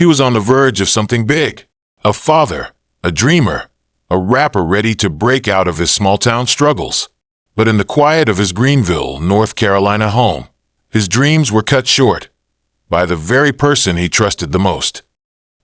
He was on the verge of something big. A father, a dreamer, a rapper ready to break out of his small-town struggles. But in the quiet of his Greenville, North Carolina home, his dreams were cut short by the very person he trusted the most.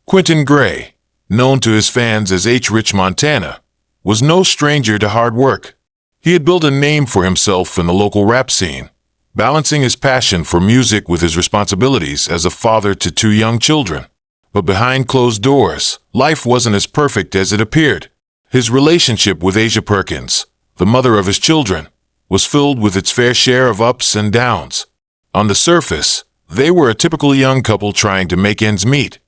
Quinton Gray, known to his fans as H. Rich Montana, was no stranger to hard work. He had built a name for himself in the local rap scene, balancing his passion for music with his responsibilities as a father to two young children. But behind closed doors, life wasn't as perfect as it appeared. His relationship with Asia Perkins, the mother of his children, was filled with its fair share of ups and downs. On the surface, they were a typical young couple trying to make ends meet,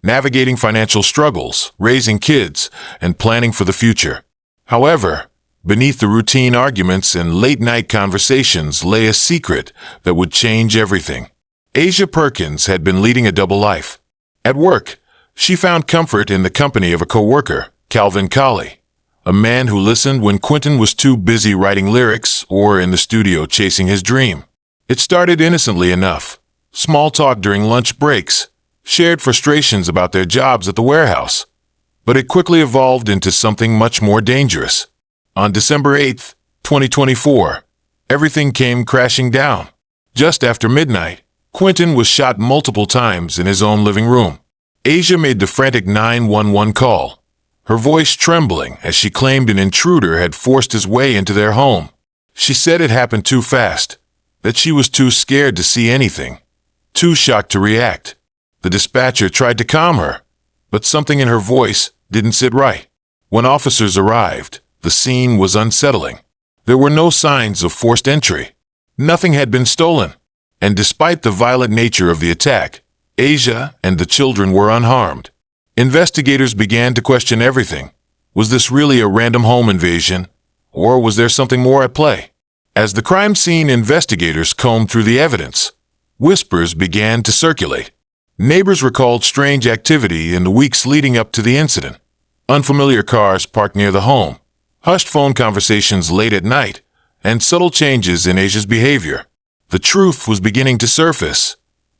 navigating financial struggles, raising kids, and planning for the future. However, beneath the routine arguments and late-night conversations lay a secret that would change everything. Asia Perkins had been leading a double life. At work, she found comfort in the company of a co-worker, Collie, a man who listened when Quinton was too busy writing lyrics or in the studio chasing his dream. It started innocently enough. Small talk during lunch breaks, shared frustrations about their jobs at the warehouse. But it quickly evolved into something much more dangerous. On December 8, 2024, everything came crashing down. Just after midnight, Quinton was shot multiple times in his own living room. Asia made the frantic 911 call, her voice trembling as she claimed an intruder had forced his way into their home. She said it happened too fast, that she was too scared to see anything, too shocked to react. The dispatcher tried to calm her, but something in her voice didn't sit right. When officers arrived, the scene was unsettling. There were no signs of forced entry. Nothing had been stolen. And despite the violent nature of the attack, Asia and the children were unharmed. Investigators began to question everything. Was this really a random home invasion, or was there something more at play? As the crime scene investigators combed through the evidence, whispers began to circulate. Neighbors recalled strange activity in the weeks leading up to the incident. Unfamiliar cars parked near the home, hushed phone conversations late at night, and subtle changes in Asia's behavior. The truth was beginning to surface,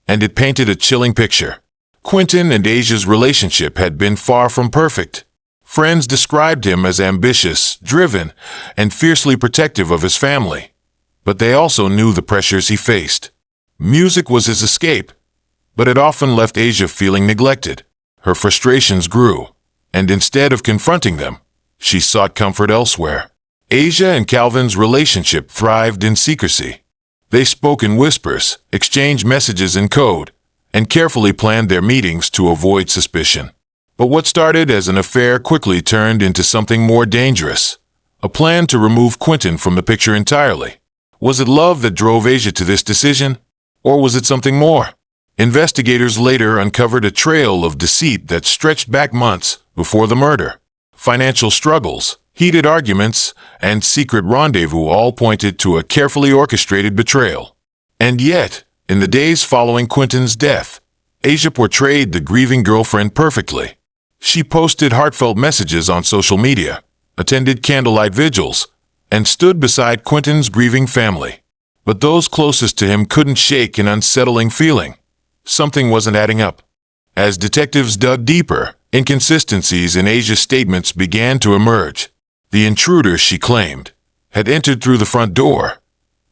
and it painted a chilling picture. Quinton and Asia's relationship had been far from perfect. Friends described him as ambitious, driven, and fiercely protective of his family. But they also knew the pressures he faced. Music was his escape, but it often left Asia feeling neglected. Her frustrations grew, and instead of confronting them, she sought comfort elsewhere. Asia and Calvin's relationship thrived in secrecy. They spoke in whispers, exchanged messages in code, and carefully planned their meetings to avoid suspicion. But what started as an affair quickly turned into something more dangerous, a plan to remove Quinton from the picture entirely. Was it love that drove Asia to this decision, or was it something more? Investigators later uncovered a trail of deceit that stretched back months before the murder. Financial struggles, heated arguments, and secret rendezvous all pointed to a carefully orchestrated betrayal. And yet, in the days following Quinton's death, Asia portrayed the grieving girlfriend perfectly. She posted heartfelt messages on social media, attended candlelight vigils, and stood beside Quinton's grieving family. But those closest to him couldn't shake an unsettling feeling. Something wasn't adding up. As detectives dug deeper, inconsistencies in Asia's statements began to emerge. The intruder, she claimed, had entered through the front door,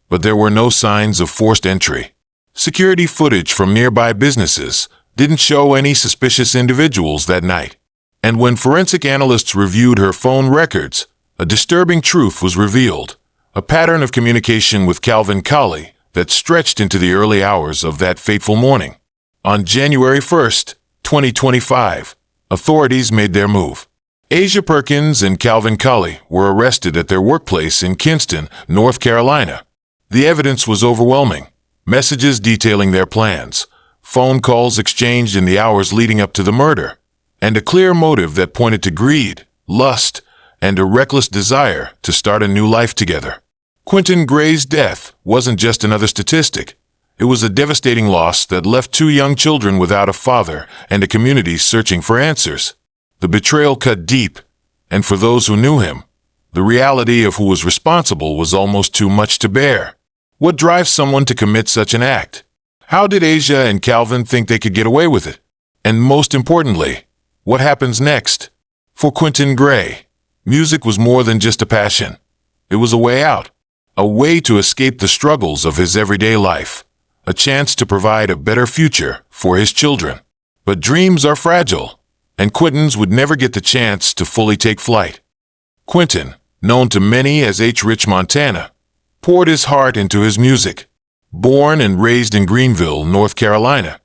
but there were no signs of forced entry. Security footage from nearby businesses didn't show any suspicious individuals that night. And when forensic analysts reviewed her phone records, a disturbing truth was revealed, a pattern of communication with Collie that stretched into the early hours of that fateful morning. On January 1st, 2025, authorities made their move. Asia Perkins and Collie were arrested at their workplace in Kinston, North Carolina. The evidence was overwhelming. Messages detailing their plans, phone calls exchanged in the hours leading up to the murder, and a clear motive that pointed to greed, lust, and a reckless desire to start a new life together. Quinton Gray's death wasn't just another statistic. It was a devastating loss that left two young children without a father and a community searching for answers. The betrayal cut deep, and for those who knew him, the reality of who was responsible was almost too much to bear. What drives someone to commit such an act? How did Asia and Calvin think they could get away with it? And most importantly, what happens next? For Quinton Gray, music was more than just a passion. It was a way out, a way to escape the struggles of his everyday life, a chance to provide a better future for his children. But dreams are fragile, and Quinton's would never get the chance to fully take flight. Quinton, known to many as H. Rich Montana, poured his heart into his music. Born and raised in Greenville, North Carolina,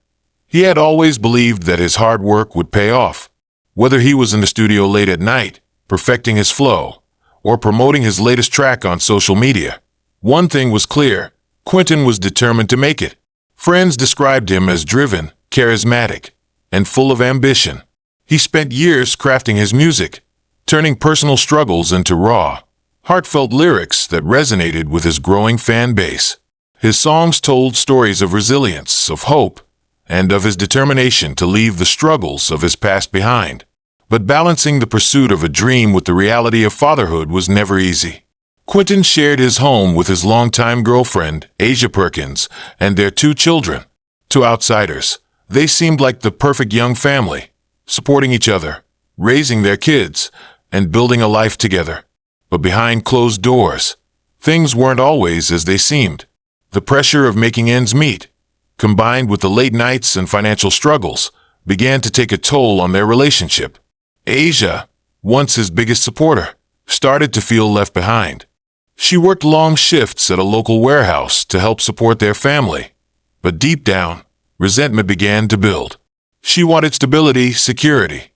he had always believed that his hard work would pay off. Whether he was in the studio late at night, perfecting his flow, or promoting his latest track on social media, one thing was clear: Quinton was determined to make it. Friends described him as driven, charismatic, and full of ambition. He spent years crafting his music, turning personal struggles into raw, heartfelt lyrics that resonated with his growing fan base. His songs told stories of resilience, of hope, and of his determination to leave the struggles of his past behind. But balancing the pursuit of a dream with the reality of fatherhood was never easy. Quinton shared his home with his longtime girlfriend, Asia Perkins, and their 2 children. To outsiders, they seemed like the perfect young family, supporting each other, raising their kids, and building a life together. But behind closed doors, things weren't always as they seemed. The pressure of making ends meet, combined with the late nights and financial struggles, began to take a toll on their relationship. Asia, once his biggest supporter, started to feel left behind. She worked long shifts at a local warehouse to help support their family. But deep down, resentment began to build. She wanted stability, security,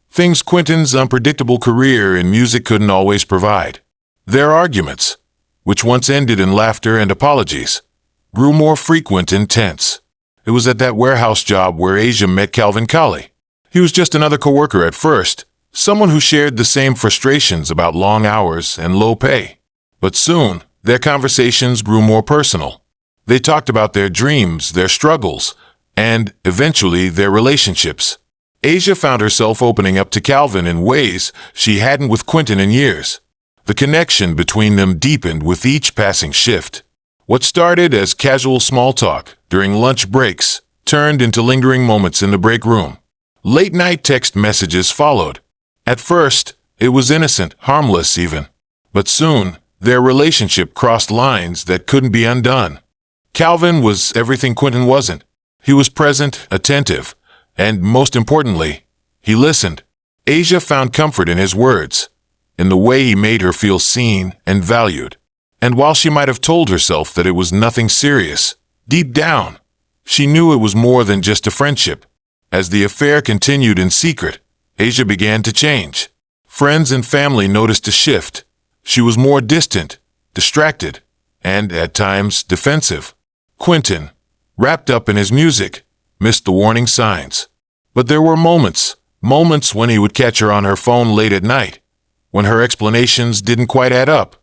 things Quinton's unpredictable career in music couldn't always provide. Their arguments, which once ended in laughter and apologies, grew more frequent and tense. It was at that warehouse job where Asia met Collie. He was just another coworker at first, someone who shared the same frustrations about long hours and low pay. But soon, their conversations grew more personal. They talked about their dreams, their struggles, and, eventually, their relationships. Asia found herself opening up to Calvin in ways she hadn't with Quinton in years. The connection between them deepened with each passing shift. What started as casual small talk during lunch breaks turned into lingering moments in the break room. Late-night text messages followed. At first, it was innocent, harmless even. But soon, their relationship crossed lines that couldn't be undone. Calvin was everything Quinton wasn't. He was present, attentive, and most importantly, he listened. Asia found comfort in his words, in the way he made her feel seen and valued. And while she might have told herself that it was nothing serious, deep down, she knew it was more than just a friendship. As the affair continued in secret, Asia began to change. Friends and family noticed a shift. She was more distant, distracted, and, at times, defensive. Quinton, wrapped up in his music, missed the warning signs. But there were moments when he would catch her on her phone late at night, when her explanations didn't quite add up,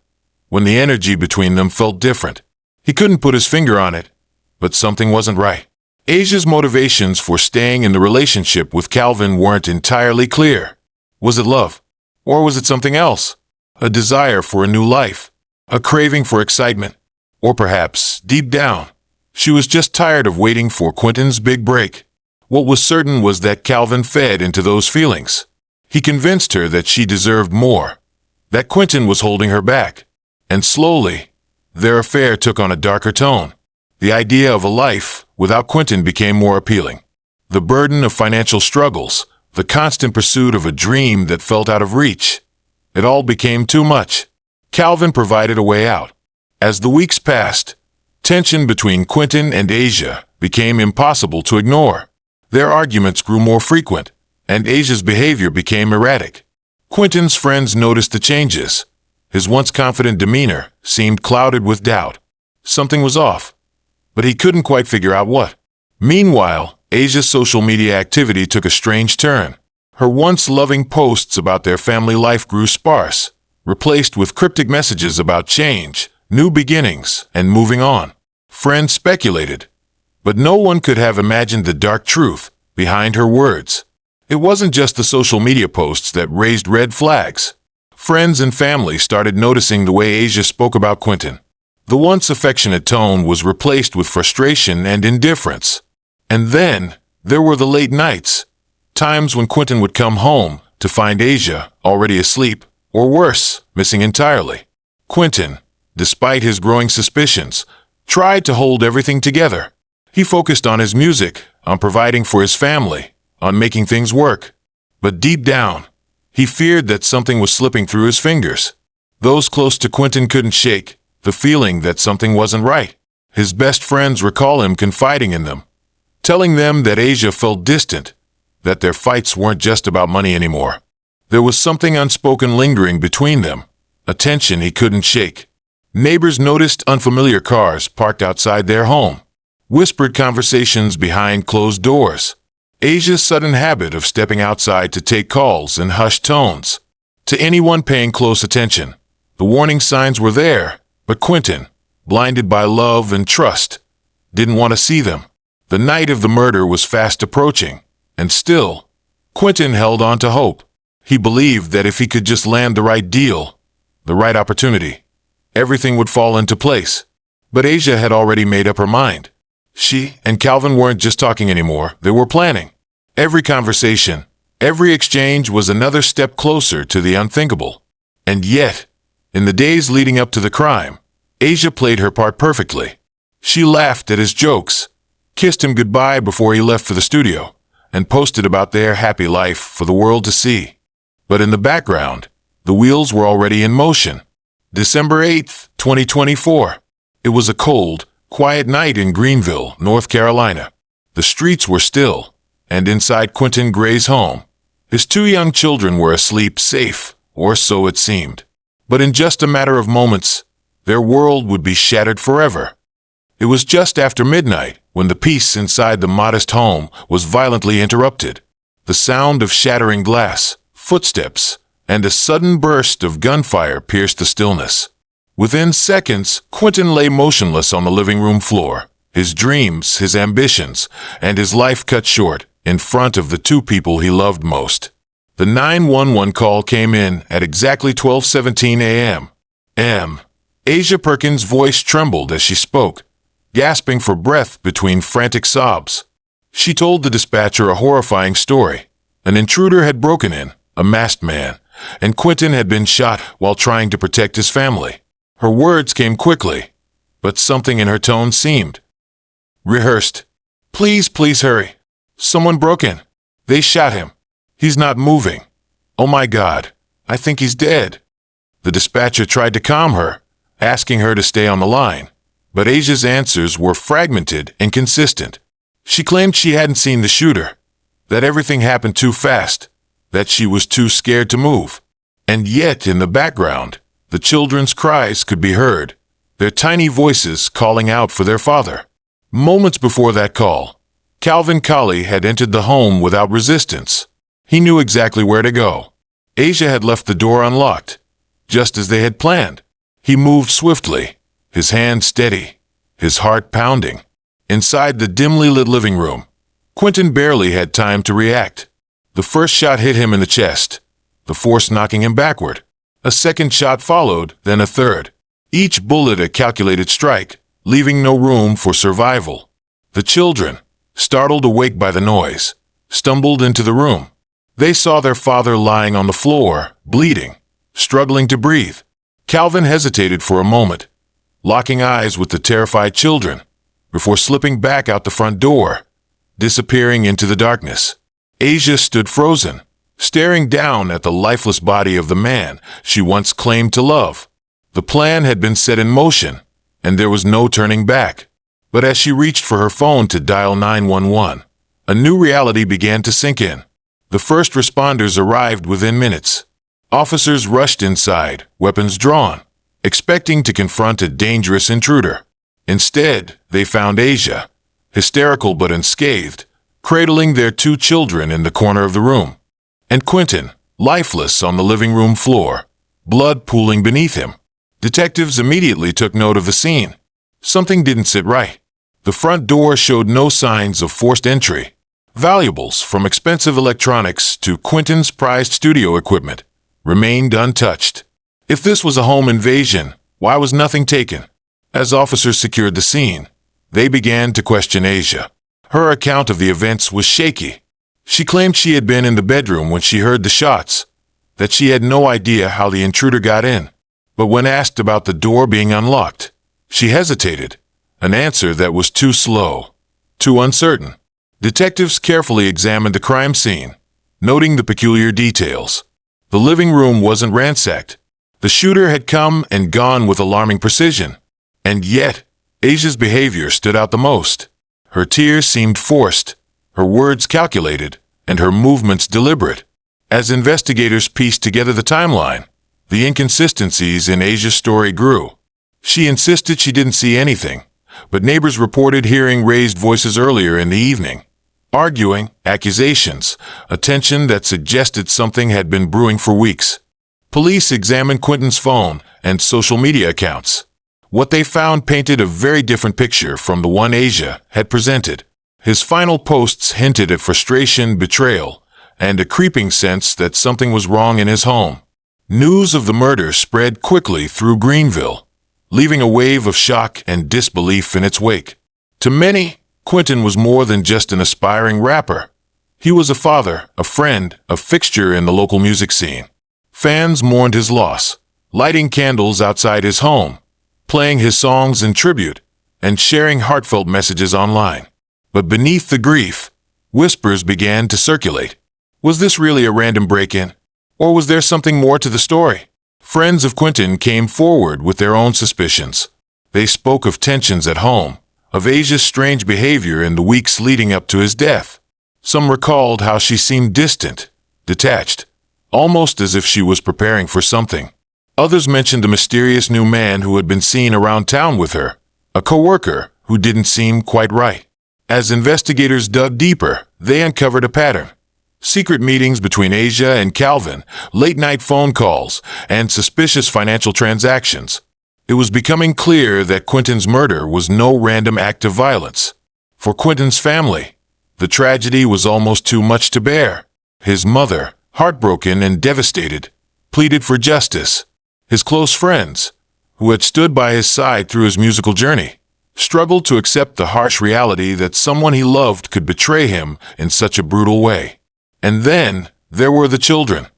when the energy between them felt different. He couldn't put his finger on it, but something wasn't right. Asia's motivations for staying in the relationship with Calvin weren't entirely clear. Was it love? Or was it something else? A desire for a new life? A craving for excitement? Or perhaps, deep down, she was just tired of waiting for Quinton's big break. What was certain was that Calvin fed into those feelings. He convinced her that she deserved more, that Quinton was holding her back. And slowly, their affair took on a darker tone. The idea of a life without Quinton became more appealing. The burden of financial struggles, the constant pursuit of a dream that felt out of reach, it all became too much. Calvin provided a way out. As the weeks passed, tension between Quinton and Asia became impossible to ignore. Their arguments grew more frequent, and Asia's behavior became erratic. Quinton's friends noticed the changes. His once confident demeanor seemed clouded with doubt. Something was off, but he couldn't quite figure out what. Meanwhile, Asia's social media activity took a strange turn. Her once loving posts about their family life grew sparse, replaced with cryptic messages about change, new beginnings, and moving on. Friends speculated, but no one could have imagined the dark truth behind her words. It wasn't just the social media posts that raised red flags. Friends and family started noticing the way Asia spoke about Quinton. The once affectionate tone was replaced with frustration and indifference. And then, there were the late nights, times when Quinton would come home to find Asia already asleep, or worse, missing entirely. Quinton, despite his growing suspicions, tried to hold everything together. He focused on his music, on providing for his family, on making things work. But deep down, he feared that something was slipping through his fingers. Those close to Quinton couldn't shake the feeling that something wasn't right. His best friends recall him confiding in them, telling them that Asia felt distant, that their fights weren't just about money anymore. There was something unspoken lingering between them, a tension he couldn't shake. Neighbors noticed unfamiliar cars parked outside their home, whispered conversations behind closed doors. Asia's sudden habit of stepping outside to take calls in hushed tones. To anyone paying close attention, the warning signs were there, but Quinton, blinded by love and trust, didn't want to see them. The night of the murder was fast approaching, and still, Quinton held on to hope. He believed that if he could just land the right deal, the right opportunity, everything would fall into place. But Asia had already made up her mind. She and Calvin weren't just talking anymore, they were planning. Every conversation, every exchange was another step closer to the unthinkable. And yet, in the days leading up to the crime, Asia played her part perfectly. She laughed at his jokes, kissed him goodbye before he left for the studio, and posted about their happy life for the world to see. But in the background, the wheels were already in motion. December 8th, 2024. It was a cold, quiet night in Greenville, North Carolina. The streets were still, and inside Quinton Gray's home, his two young children were asleep safe, or so it seemed. But in just a matter of moments, their world would be shattered forever. It was just after midnight when the peace inside the modest home was violently interrupted. The sound of shattering glass, footsteps, and a sudden burst of gunfire pierced the stillness. Within seconds, Quinton lay motionless on the living room floor, his dreams, his ambitions, and his life cut short in front of the two people he loved most. The 911 call came in at exactly 12:17 a.m. Asia Perkins' voice trembled as she spoke, gasping for breath between frantic sobs. She told the dispatcher a horrifying story. An intruder had broken in, a masked man, and Quinton had been shot while trying to protect his family. Her words came quickly, but something in her tone seemed rehearsed. Please hurry. Someone broke in. They shot him. He's not moving. Oh my God, I think he's dead. The dispatcher tried to calm her, asking her to stay on the line, but Asia's answers were fragmented and inconsistent. She claimed she hadn't seen the shooter, that everything happened too fast, that she was too scared to move. And yet, in the background, the children's cries could be heard, their tiny voices calling out for their father. Moments before that call, Collie had entered the home without resistance. He knew exactly where to go. Asia had left the door unlocked, just as they had planned. He moved swiftly, his hand steady, his heart pounding. Inside the dimly lit living room, Quinton barely had time to react. The first shot hit him in the chest, the force knocking him backward. A second shot followed, then a third. Each bullet a calculated strike, leaving no room for survival. The children, startled awake by the noise, stumbled into the room. They saw their father lying on the floor, bleeding, struggling to breathe. Calvin hesitated for a moment, locking eyes with the terrified children, before slipping back out the front door, disappearing into the darkness. Asia stood frozen, staring down at the lifeless body of the man she once claimed to love. The plan had been set in motion, and there was no turning back. But as she reached for her phone to dial 911, a new reality began to sink in. The first responders arrived within minutes. Officers rushed inside, weapons drawn, expecting to confront a dangerous intruder. Instead, they found Asia, hysterical but unscathed, cradling their two children in the corner of the room, and Quinton, lifeless on the living room floor, blood pooling beneath him. Detectives immediately took note of the scene. Something didn't sit right. The front door showed no signs of forced entry. Valuables, from expensive electronics to Quinton's prized studio equipment, remained untouched. If this was a home invasion, why was nothing taken? As officers secured the scene, they began to question Asia. Her account of the events was shaky. She claimed she had been in the bedroom when she heard the shots, that she had no idea how the intruder got in. But when asked about the door being unlocked, she hesitated, an answer that was too slow, too uncertain. Detectives carefully examined the crime scene, noting the peculiar details. The living room wasn't ransacked. The shooter had come and gone with alarming precision. And yet, Asia's behavior stood out the most. Her tears seemed forced, her words calculated, and her movements deliberate. As investigators pieced together the timeline, the inconsistencies in Asia's story grew. She insisted she didn't see anything, but neighbors reported hearing raised voices earlier in the evening, arguing, accusations, a tension that suggested something had been brewing for weeks. Police examined Quinton's phone and social media accounts. What they found painted a very different picture from the one Asia had presented. His final posts hinted at frustration, betrayal, and a creeping sense that something was wrong in his home. News of the murder spread quickly through Greenville, leaving a wave of shock and disbelief in its wake. To many, Quinton was more than just an aspiring rapper. He was a father, a friend, a fixture in the local music scene. Fans mourned his loss, lighting candles outside his home, playing his songs in tribute, and sharing heartfelt messages online. But beneath the grief, whispers began to circulate. Was this really a random break-in? Or was there something more to the story? Friends of Quinton came forward with their own suspicions. They spoke of tensions at home, of Asia's strange behavior in the weeks leading up to his death. Some recalled how she seemed distant, detached, almost as if she was preparing for something. Others mentioned a mysterious new man who had been seen around town with her, a coworker who didn't seem quite right. As investigators dug deeper, they uncovered a pattern. Secret meetings between Asia and Calvin, late-night phone calls, and suspicious financial transactions. It was becoming clear that Quinton's murder was no random act of violence. For Quinton's family, the tragedy was almost too much to bear. His mother, heartbroken and devastated, pleaded for justice. His close friends, who had stood by his side through his musical journey, struggled to accept the harsh reality that someone he loved could betray him in such a brutal way. And then there were the children,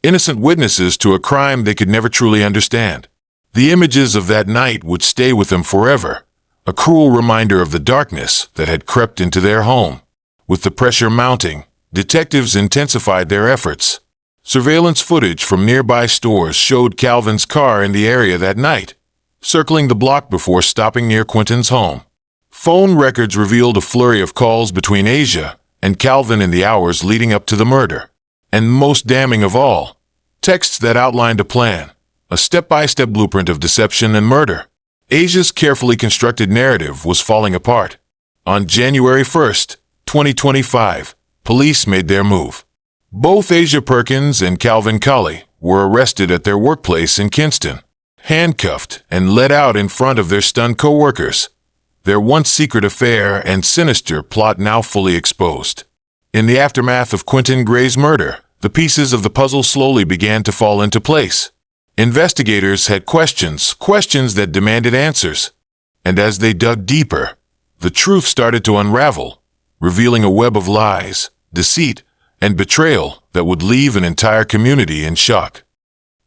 innocent witnesses to a crime they could never truly understand. The images of that night would stay with them forever, a cruel reminder of the darkness that had crept into their home. With the pressure mounting, detectives intensified their efforts. Surveillance footage from nearby stores showed Calvin's car in the area that night, circling the block before stopping near Quinton's home. Phone records revealed a flurry of calls between Asia and Calvin in the hours leading up to the murder. And most damning of all, texts that outlined a plan, a step-by-step blueprint of deception and murder. Asia's carefully constructed narrative was falling apart. On January 1st, 2025, police made their move. Both Asia Perkins and Calvin Collie were arrested at their workplace in Kinston, handcuffed and led out in front of their stunned co-workers. Their once secret affair and sinister plot now fully exposed. In the aftermath of Quinton Gray's murder, the pieces of the puzzle slowly began to fall into place. Investigators had questions that demanded answers. And as they dug deeper, the truth started to unravel, revealing a web of lies, deceit, and betrayal that would leave an entire community in shock.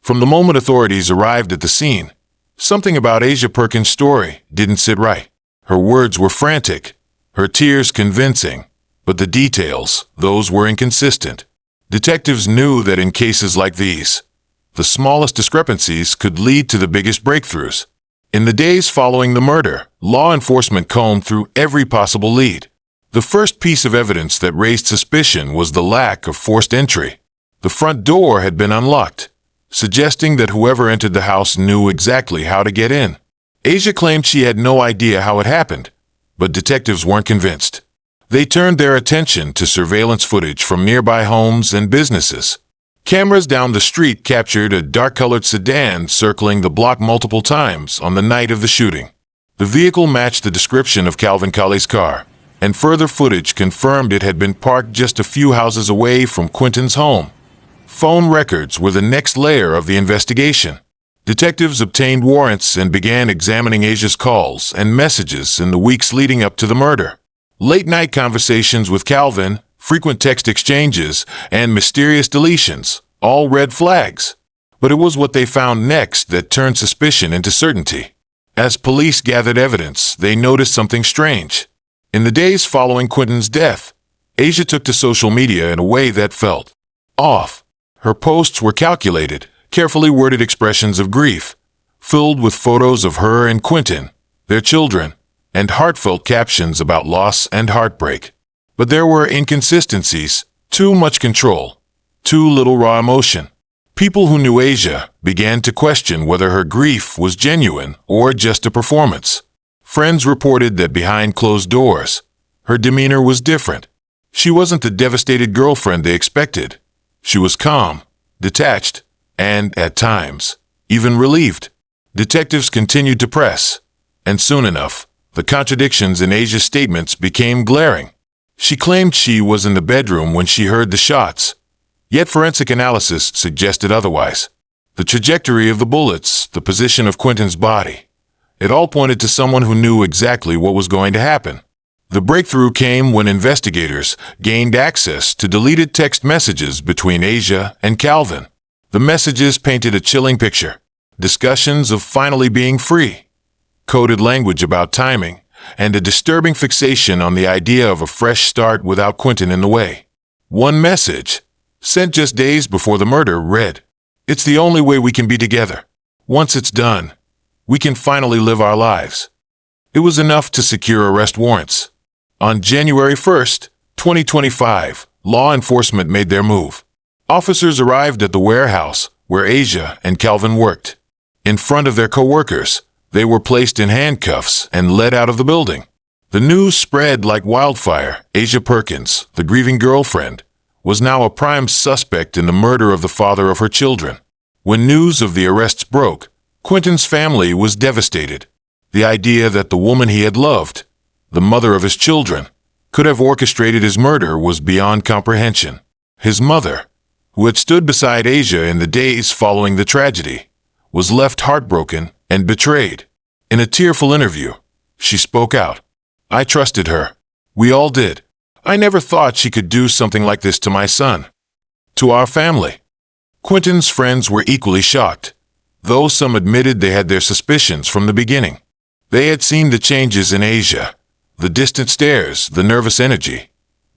From the moment authorities arrived at the scene, something about Asia Perkins' story didn't sit right. Her words were frantic, her tears convincing, but the details, those were inconsistent. Detectives knew that in cases like these, the smallest discrepancies could lead to the biggest breakthroughs. In the days following the murder, law enforcement combed through every possible lead. The first piece of evidence that raised suspicion was the lack of forced entry. The front door had been unlocked, suggesting that whoever entered the house knew exactly how to get in. Asia claimed she had no idea how it happened, but detectives weren't convinced. They turned their attention to surveillance footage from nearby homes and businesses. Cameras down the street captured a dark-colored sedan circling the block multiple times on the night of the shooting. The vehicle matched the description of Calvin Collie's car, and further footage confirmed it had been parked just a few houses away from Quinton's home. Phone records were the next layer of the investigation. Detectives obtained warrants and began examining Asia's calls and messages in the weeks leading up to the murder. Late-night conversations with Calvin, frequent text exchanges, and mysterious deletions, all red flags. But it was what they found next that turned suspicion into certainty. As police gathered evidence, they noticed something strange. In the days following Quinton's death, Asia took to social media in a way that felt off. Her posts were calculated, carefully worded expressions of grief, filled with photos of her and Quinton, their children, and heartfelt captions about loss and heartbreak. But there were inconsistencies, too much control, too little raw emotion. People who knew Asia began to question whether her grief was genuine or just a performance. Friends reported that behind closed doors, her demeanor was different. She wasn't the devastated girlfriend they expected. She was calm, detached, and, at times, even relieved. Detectives continued to press, and soon enough, the contradictions in Asia's statements became glaring. She claimed she was in the bedroom when she heard the shots, yet forensic analysis suggested otherwise. The trajectory of the bullets, the position of Quinton's body, it all pointed to someone who knew exactly what was going to happen. The breakthrough came when investigators gained access to deleted text messages between Asia and Calvin. The messages painted a chilling picture. Discussions of finally being free, coded language about timing, and a disturbing fixation on the idea of a fresh start without Quinton in the way. One message, sent just days before the murder, read, "It's the only way we can be together. Once it's done, we can finally live our lives." It was enough to secure arrest warrants. On January 1st, 2025, law enforcement made their move. Officers arrived at the warehouse where Asia and Calvin worked. In front of their co-workers, they were placed in handcuffs and led out of the building. The news spread like wildfire. Asia Perkins, the grieving girlfriend, was now a prime suspect in the murder of the father of her children. When news of the arrests broke, Quinton's family was devastated. The idea that the woman he had loved, the mother of his children, could have orchestrated his murder was beyond comprehension. His mother, who had stood beside Asia in the days following the tragedy, was left heartbroken and betrayed. In a tearful interview, she spoke out. "I trusted her. We all did. I never thought she could do something like this to my son, to our family." Quinton's friends were equally shocked, though some admitted they had their suspicions from the beginning. They had seen the changes in Asia, the distant stares, the nervous energy,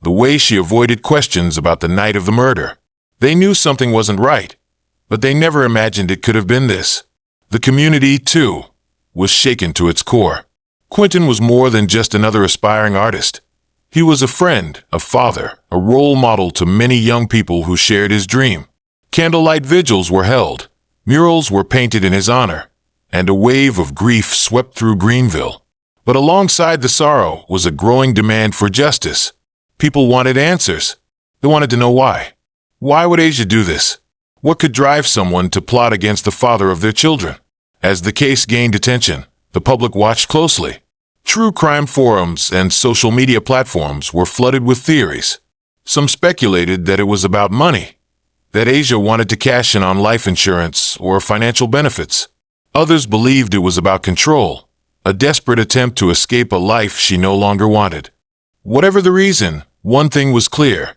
the way she avoided questions about the night of the murder. They knew something wasn't right, but they never imagined it could have been this. The community, too, was shaken to its core. Quinton was more than just another aspiring artist. He was a friend, a father, a role model to many young people who shared his dream. Candlelight vigils were held, murals were painted in his honor, and a wave of grief swept through Greenville. But alongside the sorrow was a growing demand for justice. People wanted answers. They wanted to know why. Why would Asia do this? What could drive someone to plot against the father of their children? As the case gained attention, the public watched closely. True crime forums and social media platforms were flooded with theories. Some speculated that it was about money, that Asia wanted to cash in on life insurance or financial benefits. Others believed it was about control, a desperate attempt to escape a life she no longer wanted. Whatever the reason, one thing was clear.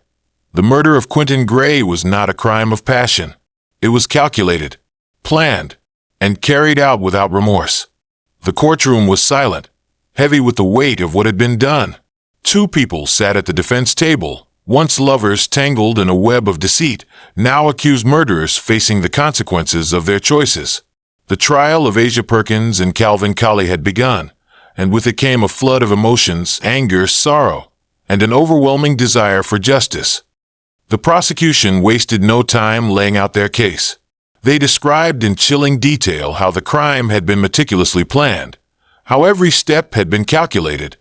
The murder of Quinton Gray was not a crime of passion. It was calculated, planned, and carried out without remorse. The courtroom was silent, heavy with the weight of what had been done. Two people sat at the defense table, once lovers tangled in a web of deceit, now accused murderers facing the consequences of their choices. The trial of Asia Perkins and Calvin Collie had begun, and with it came a flood of emotions, anger, sorrow, and an overwhelming desire for justice. The prosecution wasted no time laying out their case. They described in chilling detail how the crime had been meticulously planned, how every step had been calculated,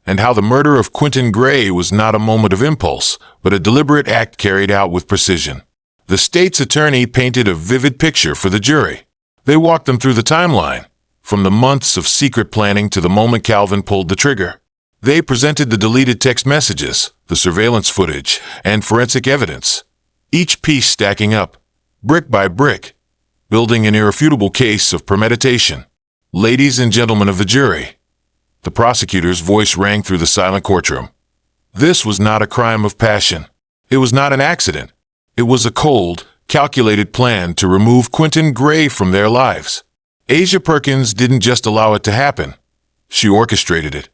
and how the murder of Quinton Gray was not a moment of impulse, but a deliberate act carried out with precision. The state's attorney painted a vivid picture for the jury. They walked them through the timeline, from the months of secret planning to the moment Calvin pulled the trigger. They presented the deleted text messages, the surveillance footage, and forensic evidence, each piece stacking up, brick by brick, building an irrefutable case of premeditation. "Ladies and gentlemen of the jury," the prosecutor's voice rang through the silent courtroom, This was not a crime of passion. It was not an accident. It was a cold, calculated plan to remove Quinton Gray from their lives. Asia Perkins didn't just allow it to happen. She orchestrated it.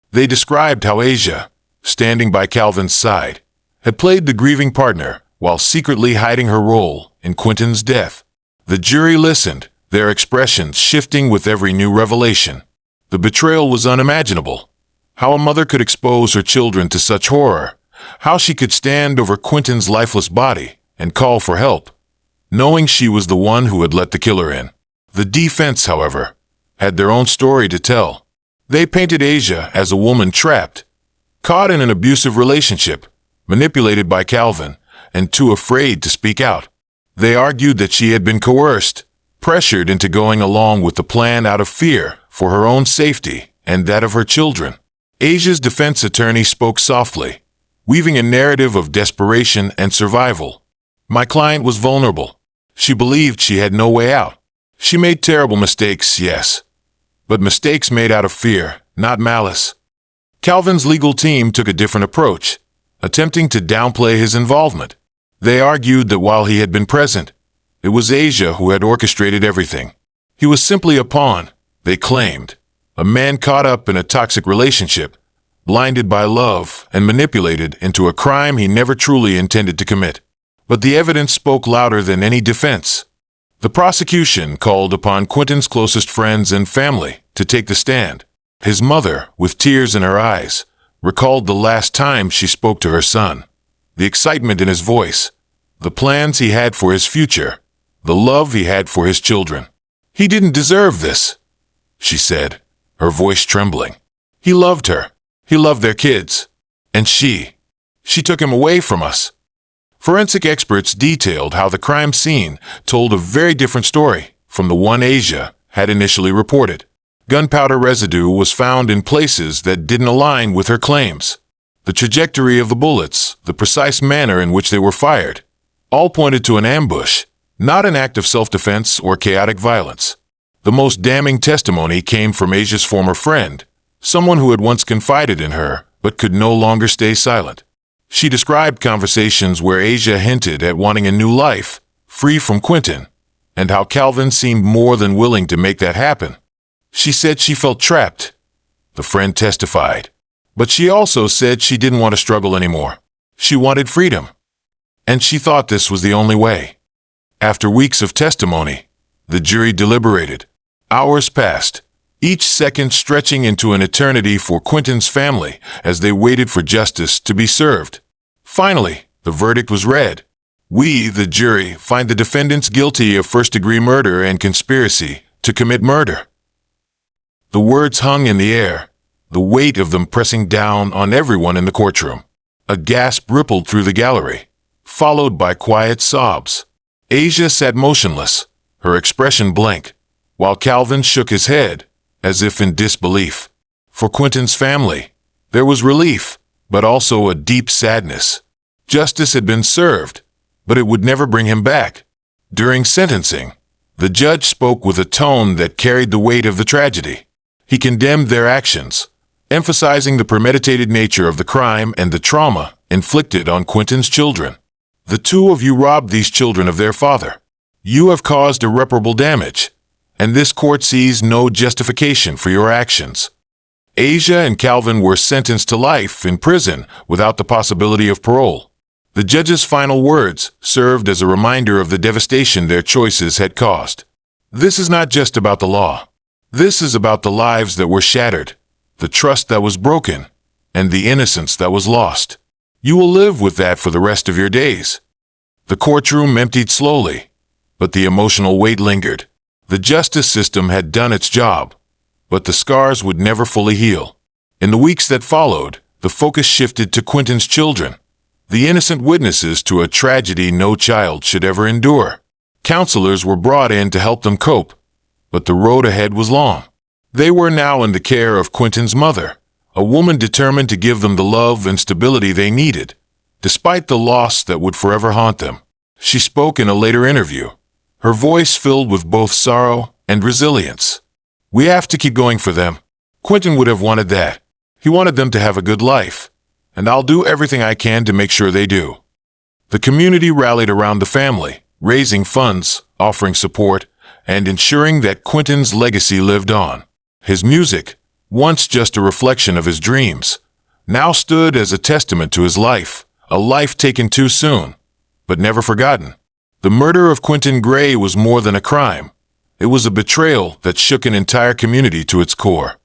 They described how Asia, standing by Calvin's side, had played the grieving partner while secretly hiding her role in Quinton's death. The jury listened, their expressions shifting with every new revelation. The betrayal was unimaginable. How a mother could expose her children to such horror. How she could stand over Quinton's lifeless body and call for help, knowing she was the one who had let the killer in. The defense, however, had their own story to tell. They painted Asia as a woman trapped, caught in an abusive relationship, manipulated by Calvin, and too afraid to speak out. They argued that she had been coerced, pressured into going along with the plan out of fear for her own safety and that of her children. Asia's defense attorney spoke softly, weaving a narrative of desperation and survival. My client was vulnerable. She believed she had no way out. She made terrible mistakes, yes, but mistakes made out of fear, not malice. Calvin's legal team took a different approach, attempting to downplay his involvement. They argued that while he had been present, it was Asia who had orchestrated everything. He was simply a pawn, they claimed, a man caught up in a toxic relationship, blinded by love and manipulated into a crime he never truly intended to commit. But the evidence spoke louder than any defense. The prosecution called upon Quinton's closest friends and family to take the stand. His mother, with tears in her eyes, recalled the last time she spoke to her son, the excitement in his voice, the plans he had for his future, the love he had for his children. He didn't deserve this, she said, her voice trembling. He loved her. He loved their kids. And she took him away from us. Forensic experts detailed how the crime scene told a very different story from the one Asia had initially reported. Gunpowder residue was found in places that didn't align with her claims. The trajectory of the bullets, the precise manner in which they were fired, all pointed to an ambush, not an act of self-defense or chaotic violence. The most damning testimony came from Asia's former friend, someone who had once confided in her but could no longer stay silent. She described conversations where Asia hinted at wanting a new life, free from Quinton, and how Calvin seemed more than willing to make that happen. She said she felt trapped, the friend testified. But she also said she didn't want to struggle anymore. She wanted freedom. And she thought this was the only way. After weeks of testimony, the jury deliberated. Hours passed, each second stretching into an eternity for Quinton's family as they waited for justice to be served. Finally, the verdict was read. We, the jury, find the defendants guilty of first-degree murder and conspiracy to commit murder. The words hung in the air, the weight of them pressing down on everyone in the courtroom. A gasp rippled through the gallery, followed by quiet sobs. Asia sat motionless, her expression blank, while Calvin shook his head, as if in disbelief. For Quinton's family, there was relief, but also a deep sadness. Justice had been served, but it would never bring him back. During sentencing, the judge spoke with a tone that carried the weight of the tragedy. He condemned their actions, emphasizing the premeditated nature of the crime and the trauma inflicted on Quinton's children. The two of you robbed these children of their father. You have caused irreparable damage, and this court sees no justification for your actions. Asia and Calvin were sentenced to life in prison without the possibility of parole. The judge's final words served as a reminder of the devastation their choices had caused. This is not just about the law. This is about the lives that were shattered, the trust that was broken, and the innocence that was lost. You will live with that for the rest of your days. The courtroom emptied slowly, but the emotional weight lingered. The justice system had done its job, but the scars would never fully heal. In the weeks that followed, the focus shifted to Quinton's children, the innocent witnesses to a tragedy no child should ever endure. Counselors were brought in to help them cope, but the road ahead was long. They were now in the care of Quinton's mother, a woman determined to give them the love and stability they needed, despite the loss that would forever haunt them. She spoke in a later interview, her voice filled with both sorrow and resilience. We have to keep going for them. Quinton would have wanted that. He wanted them to have a good life. and I'll do everything I can to make sure they do." The community rallied around the family, raising funds, offering support, and ensuring that Quinton's legacy lived on. His music, once just a reflection of his dreams, now stood as a testament to his life, a life taken too soon, but never forgotten. The murder of Quinton Gray was more than a crime. It was a betrayal that shook an entire community to its core.